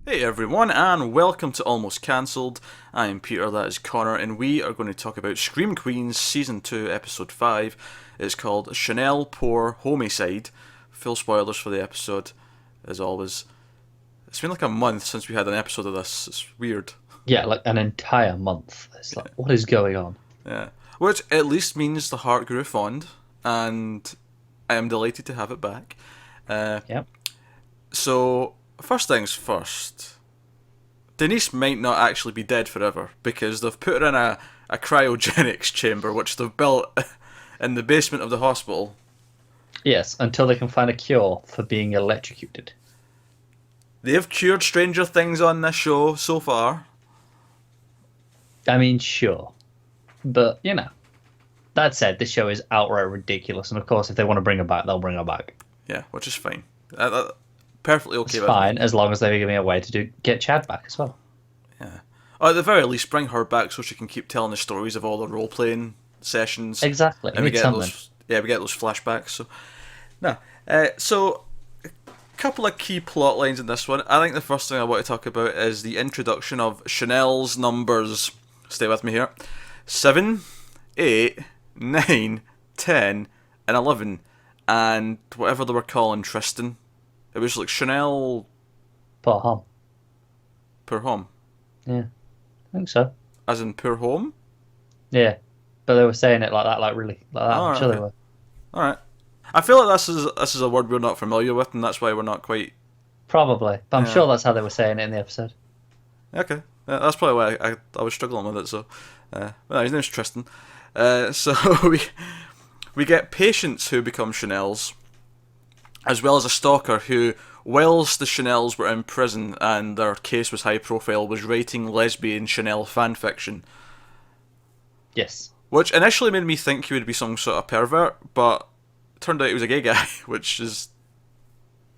Hey everyone, and welcome to Almost Cancelled. I am Peter, that is Connor, and we are going to talk about Scream Queens Season 2, Episode 5. It's called Chanel Pour Homme-icide. Full spoilers for the episode, as always. It's been like a month since we had an episode of this. It's weird. Yeah, like an entire month. It's like, what is going on? Yeah. Which at least means the heart grew fond, and I am delighted to have it back. Uh, Yep. so, first things first. Denise might not actually be dead forever because they've put her in a cryogenics chamber which they've built in the basement of the hospital. Yes, until they can find a cure for being electrocuted. They have cured stranger things on this show so far. I mean, sure. But, that said, this show is outright ridiculous. And of course, if they want to bring her back, they'll bring her back. Yeah, which is fine. Perfectly okay It's with me. fine, as long as they give me a way to get Chad back as well. Yeah. Or at the very least, bring her back so she can keep telling the stories of all the role playing sessions. Exactly. I And we need get something. those flashbacks. So no. So a couple of key plot lines in this one. I think the first thing I want to talk about is the introduction of Chanel's numbers. Stay with me here. 7, 8, 9, 10, and 11. And whatever they were calling Tristan. It was like Chanel Poor Hom. per home. Yeah, I think so. As in per home? Yeah. But they were saying it like that, like really, like that. Oh, I'm right, sure they okay. were. Alright. I feel like this is a word we're not familiar with, and that's why we're not quite. Probably. But I'm Yeah. sure that's how they were saying it in the episode. Okay. That's probably why I was struggling with it. So, well, his name's Tristan. So we get patients who become Chanels, as well as a stalker who, whilst the Chanels were in prison and their case was high profile, was writing lesbian Chanel fanfiction, Yes. which initially made me think he would be some sort of pervert, but it turned out he was a gay guy, which is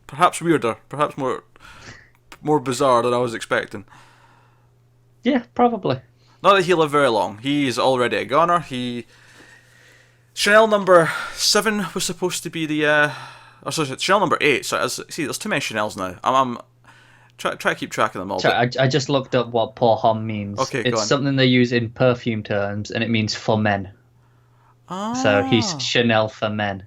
perhaps weirder, perhaps more bizarre than I was expecting. Yeah, probably. Not that he lived very long. He's already a goner. Chanel number 7 was supposed to be the or sorry, Chanel number 8. So see, there's too many Chanels now. I'm try to keep track of them all. Sorry, I just looked up what pour homme means. Okay, go It's on. something they use in perfume terms, and it means for men. So he's Ah, Chanel for men.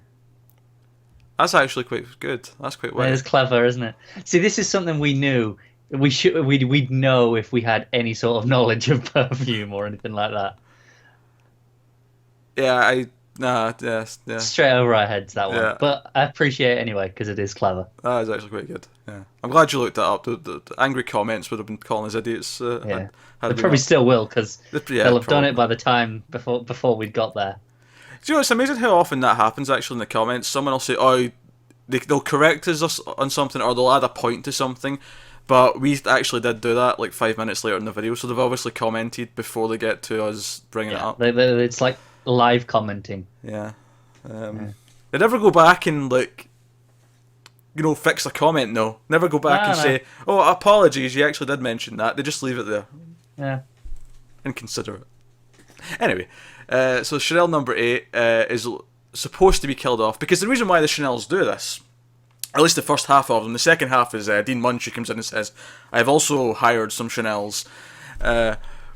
that's actually quite good. That's quite That is witty. clever, isn't it? See, this is something we knew. We'd know if we had any sort of knowledge of perfume or anything like that. Yeah, yes, yeah. Straight over our heads, that one. Yeah. But I appreciate it anyway because it is clever. That is actually quite good. Yeah, I'm glad you looked that up. The angry comments would have been calling us idiots. Yeah, Had they we probably not. still will because Yeah, they'll have done it probably. by the time before we'd got there. Do you know, it's amazing how often that happens actually in the comments. Someone will say, oh, they'll correct us on something or they'll add a point to something, but we actually did do that like 5 minutes later in the video, so they've obviously commented before they get to us bringing it Yeah, up. it's like live commenting. Yeah. Yeah. They never go back and, like, fix a comment, no. Never go back No, and no. say, oh, apologies, you actually did mention that. They just leave it there. Yeah. Inconsiderate. Anyway, so Chanel number 8 is supposed to be killed off because the reason why the Chanels do this, at least the first half of them, the second half is Dean Munch who comes in and says, I've also hired some Chanels.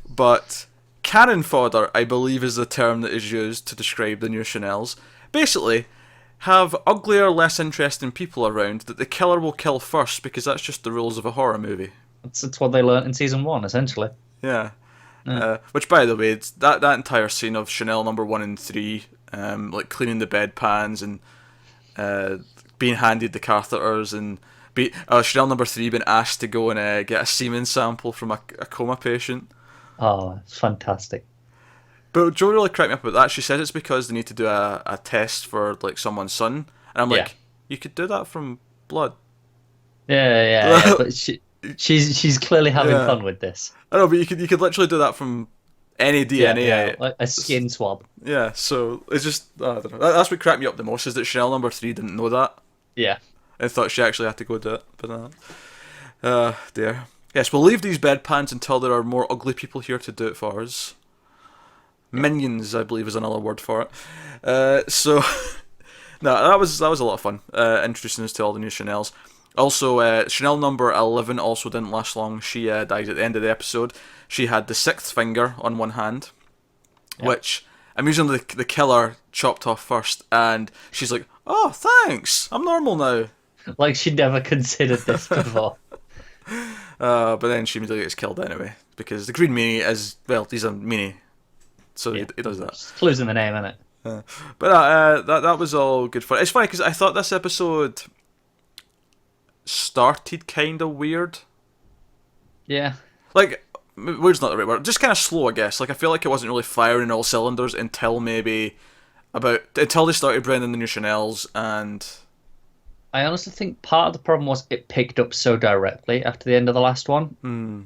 But cannon fodder, I believe, is the term that is used to describe the new Chanels. Basically, have uglier, less interesting people around that the killer will kill first because that's just the rules of a horror movie. That's what they learnt in season 1, essentially. Yeah. Yeah. Which, by the way, that entire scene of Chanel number 1 and 3, like cleaning the bedpans and being handed the catheters and Chanel number 3 being asked to go and get a semen sample from a coma patient. Oh, it's fantastic. But Joe really cracked me up about that. She says it's because they need to do a test for like someone's son, and I'm Yeah. like, you could do that from blood. Yeah. But she's clearly having Yeah. fun with this. I know, but you could literally do that from any DNA. Yeah, like a skin swab. Yeah, so it's just I don't know. That's what cracked me up the most is that Chanel number 3 didn't know that Yeah. and thought she actually had to go do it. But dear. Yes, we'll leave these bedpans until there are more ugly people here to do it for us. Minions, I believe, is another word for it. So no, that was a lot of fun. Introducing us to all the new Chanels. Also, Chanel number 11 also didn't last long. She dies at the end of the episode. She had the sixth finger on one hand, which amusingly the killer chopped off first, and she's like, "Oh, thanks, I'm normal now." Like she'd never considered this before. But then she immediately gets killed anyway, because the Green Meanie is, well, he's a meanie, so he does that. Just clues in the name, isn't it? But that was all good fun. It's funny because I thought this episode started kind of weird. Yeah. Like, weird's not the right word. Just kind of slow, I guess. Like, I feel like it wasn't really firing all cylinders until they started bringing in the new Chanels, and I honestly think part of the problem was it picked up so directly after the end of the last one,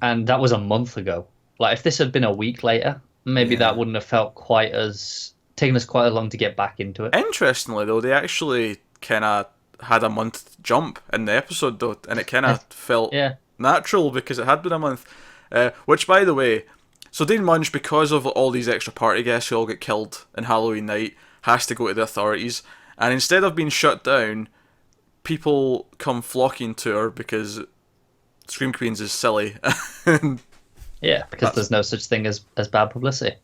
and that was a month ago. Like, if this had been a week later, maybe that wouldn't have felt taken us quite long to get back into it. Interestingly, though, they actually kind of had a month jump in the episode, though, and it kind of felt natural because it had been a month. Which, by the way, so Dean Munch, because of all these extra party guests who all get killed in Halloween night, has to go to the authorities, and instead of being shut down, people come flocking to her because Scream Queens is silly. Yeah, because there's no such thing as bad publicity.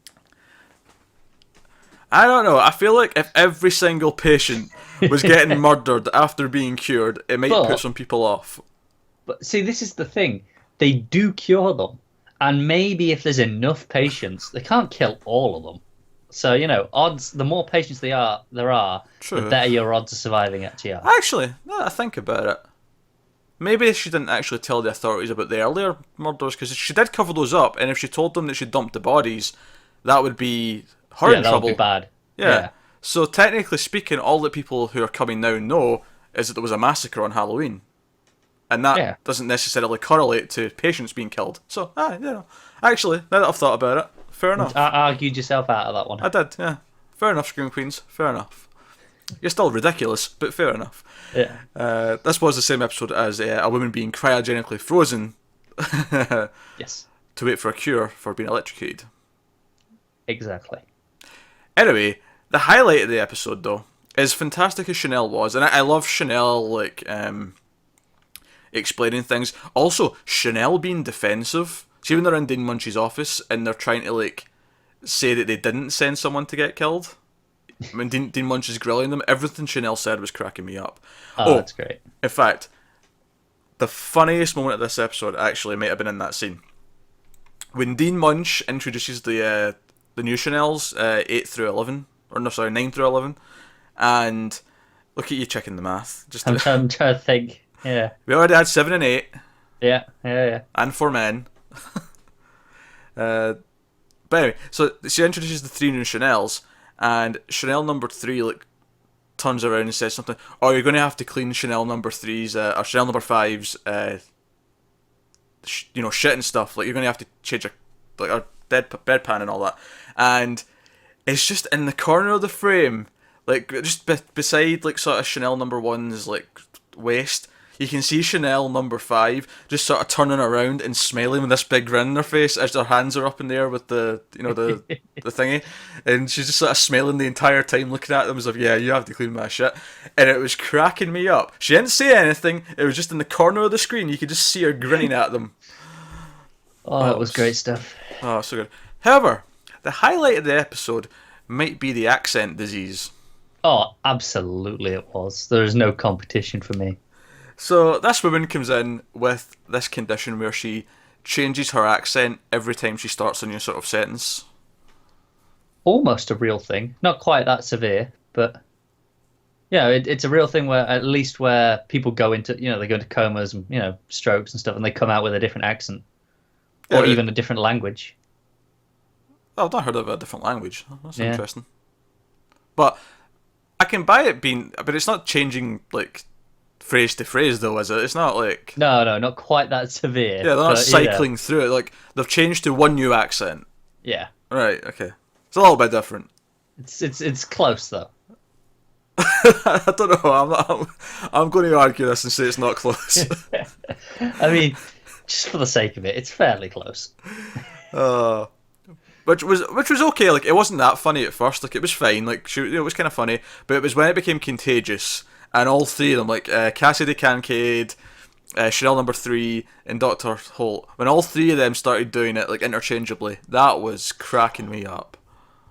I don't know. I feel like if every single patient was getting murdered after being cured, it might put some people off. But see, this is the thing. They do cure them. And maybe if there's enough patients, they can't kill all of them. So, odds, the more patients there are, the better your odds of surviving actually are. Actually, now that I think about it, maybe she didn't actually tell the authorities about the earlier murders, because she did cover those up, and if she told them that she dumped the bodies, that would be her in trouble. That would be bad. Yeah. So technically speaking, all the people who are coming now know is that there was a massacre on Halloween. And that doesn't necessarily correlate to patients being killed. So, actually, now that I've thought about it, fair enough. I argued yourself out of that one. I did, yeah. Fair enough, Scream Queens. Fair enough. You're still ridiculous, but fair enough. Yeah. This was the same episode as a woman being cryogenically frozen. Yes. To wait for a cure for being electrocuted. Exactly. Anyway, the highlight of the episode, though, as fantastic as Chanel was, and I love Chanel, explaining things. Also, Chanel being defensive. See, when they're in Dean Munch's office and they're trying to, say that they didn't send someone to get killed. When Dean Munch is grilling them, everything Chanel said was cracking me up. Oh, that's great. In fact, the funniest moment of this episode actually might have been in that scene. When Dean Munch introduces the new Chanels, 8 through 11, or no, sorry, 9 through 11, and look at you checking the math. I'm trying to think. Yeah. We already had 7 and 8. Yeah. And 4 men. But anyway, so she introduces the 3 new Chanels, and Chanel number 3 turns around and says something. Oh, you're going to have to clean Chanel number 3's or Chanel number 5's shit and stuff. You're going to have to change our bedpan and all that. And it's just in the corner of the frame, just beside sort of Chanel number 1's waist. You can see Chanel number 5 just sort of turning around and smiling with this big grin on her face as her hands are up in the air with the thingy, and she's just sort of smiling the entire time, looking at them as if, yeah, you have to clean my shit. And it was cracking me up. She didn't say anything. It was just in the corner of the screen. You could just see her grinning at them. Oh, that was great stuff. Oh, so good. However, the highlight of the episode might be the accent disease. Oh, absolutely it was. There is no competition for me. So this woman comes in with this condition where she changes her accent every time she starts a new sort of sentence. Almost a real thing. Not quite that severe, but it's a real thing where people go into, they go into comas and, strokes and stuff, and they come out with a different accent. Or even a different language. Oh, I've not heard of a different language. That's interesting. But I can buy it being, but it's not changing phrase to phrase though, is it? It's not No, not quite that severe. Yeah, they're not cycling through it. They've changed to one new accent. Yeah. Right. Okay. It's a little bit different. It's close though. I don't know. I'm going to argue this and say it's not close. I mean, just for the sake of it, it's fairly close. Which was okay. It wasn't that funny at first. It was fine. It was kind of funny, but it was when it became contagious, and all 3 of them, Cassidy Kincaid, Chanel number 3, and Dr. Holt, when all three of them started doing it like interchangeably, that was cracking me up.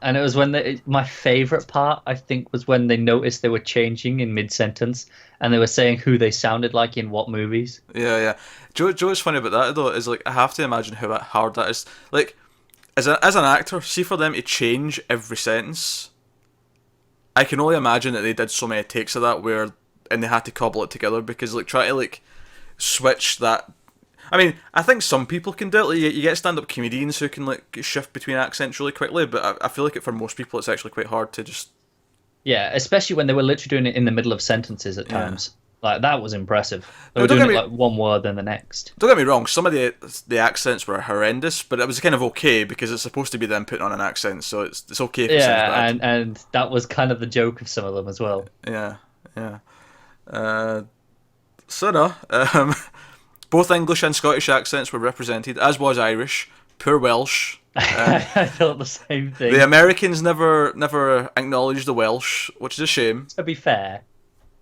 And it was when my favorite part, I think, was when they noticed they were changing in mid-sentence and they were saying who they sounded like in what movies. Yeah, yeah. Joe is funny about that though. Is like I have to imagine how hard that is. Like as an actor, see for them to change every sentence. I can only imagine that they did so many takes of that and they had to cobble it together because like try to like switch that. I mean, I think some people can do it. Like, you get stand-up comedians who can like shift between accents really quickly, but I feel like for most people it's actually quite hard to just. Yeah, especially when they were literally doing it in the middle of sentences at times. Like that was impressive. They were Don't doing get it me- like one word then the next. Don't get me wrong. Some of the accents were horrendous, but it was kind of okay because it's supposed to be them putting on an accent, so it's okay if it sounds bad. And that was kind of the joke of some of them as well. Yeah, yeah. So no, both English and Scottish accents were represented, as was Irish. Poor Welsh. I thought the same thing. The Americans never acknowledged the Welsh, which is a shame. To be fair,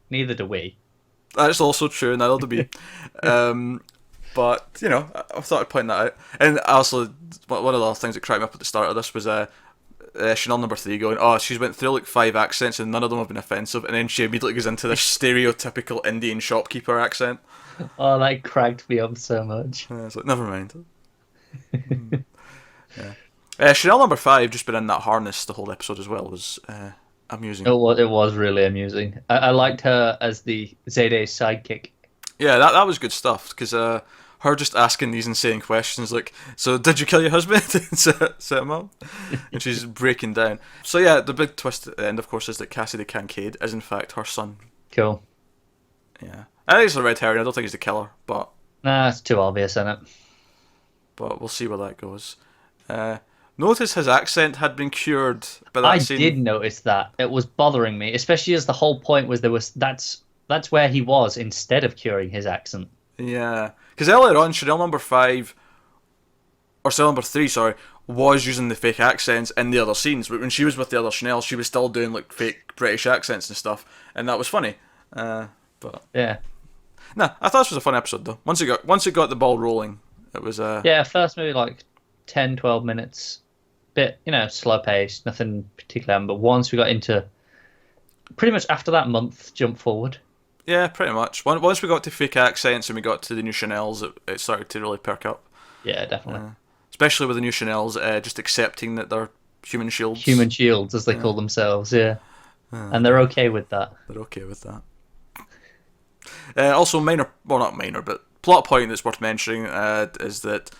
neither do we. That's also true, neither do we. But, you know, I thought I'd point that out. And also, one of the other things that cracked me up at the start of this was Chanel number 3 going, oh, she's went through like 5 accents and none of them have been offensive. And then she immediately goes into this stereotypical Indian shopkeeper accent. Oh, that cracked me up so much. It's like, never mind. Yeah. Chanel number 5, just been in that harness the whole episode as well, was amusing. It was really amusing. I liked her as the Zayde's sidekick. Yeah, that was good stuff, because her just asking these insane questions like, so did you kill your husband? and set him up? And she's breaking down. So yeah, the big twist at the end, of course, is that Cassidy Kincaid is in fact her son. Cool. Yeah. I think it's a red herring, I don't think he's the killer, but Nah, it's too obvious, isn't it? we'll see where that goes. Notice his accent had been cured by that scene. I did notice that. It was bothering me, especially as the whole point was that's where he was instead of curing his accent. Yeah, because earlier on, Chanel number 5, or Chanel number 3, sorry, was using the fake accents in the other scenes. But when she was with the other Chanel, she was still doing like fake British accents and stuff, and that was funny. But Yeah. no, I thought this was a fun episode though. Once it got the ball rolling, it was. Yeah, first maybe like 10, 12 minutes. Bit, slow paced, nothing particular. But once we got into pretty much after that month jump forward. Yeah, pretty much. Once we got to fake accents and we got to the new Chanels, it started to really perk up. Yeah, definitely. Especially with the new Chanels, just accepting that they're human shields. Human shields, as they call themselves, yeah. And they're okay with that. They're okay with that. Also, not minor, but plot point that's worth mentioning is that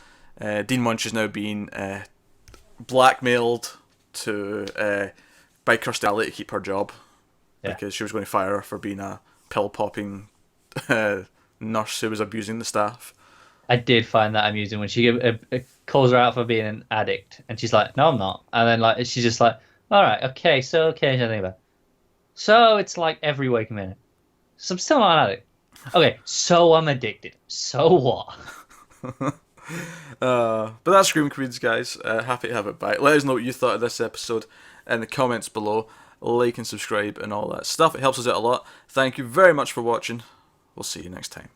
Dean Munch is now being blackmailed by Kirstie Alley to keep her job because she was going to fire her for being a pill-popping nurse who was abusing the staff. I did find that amusing when she calls her out for being an addict, and she's like, "No, I'm not." And then like she's just like, "All right, okay, so occasionally, but so it's like every waking minute. So I'm still not an addict. Okay, so I'm addicted. So what?" But that's Scream Queens, guys. Happy to have it back. Let us know what you thought of this episode in the comments below. Like and subscribe and all that stuff. It helps us out a lot. Thank you very much for watching. We'll see you next time.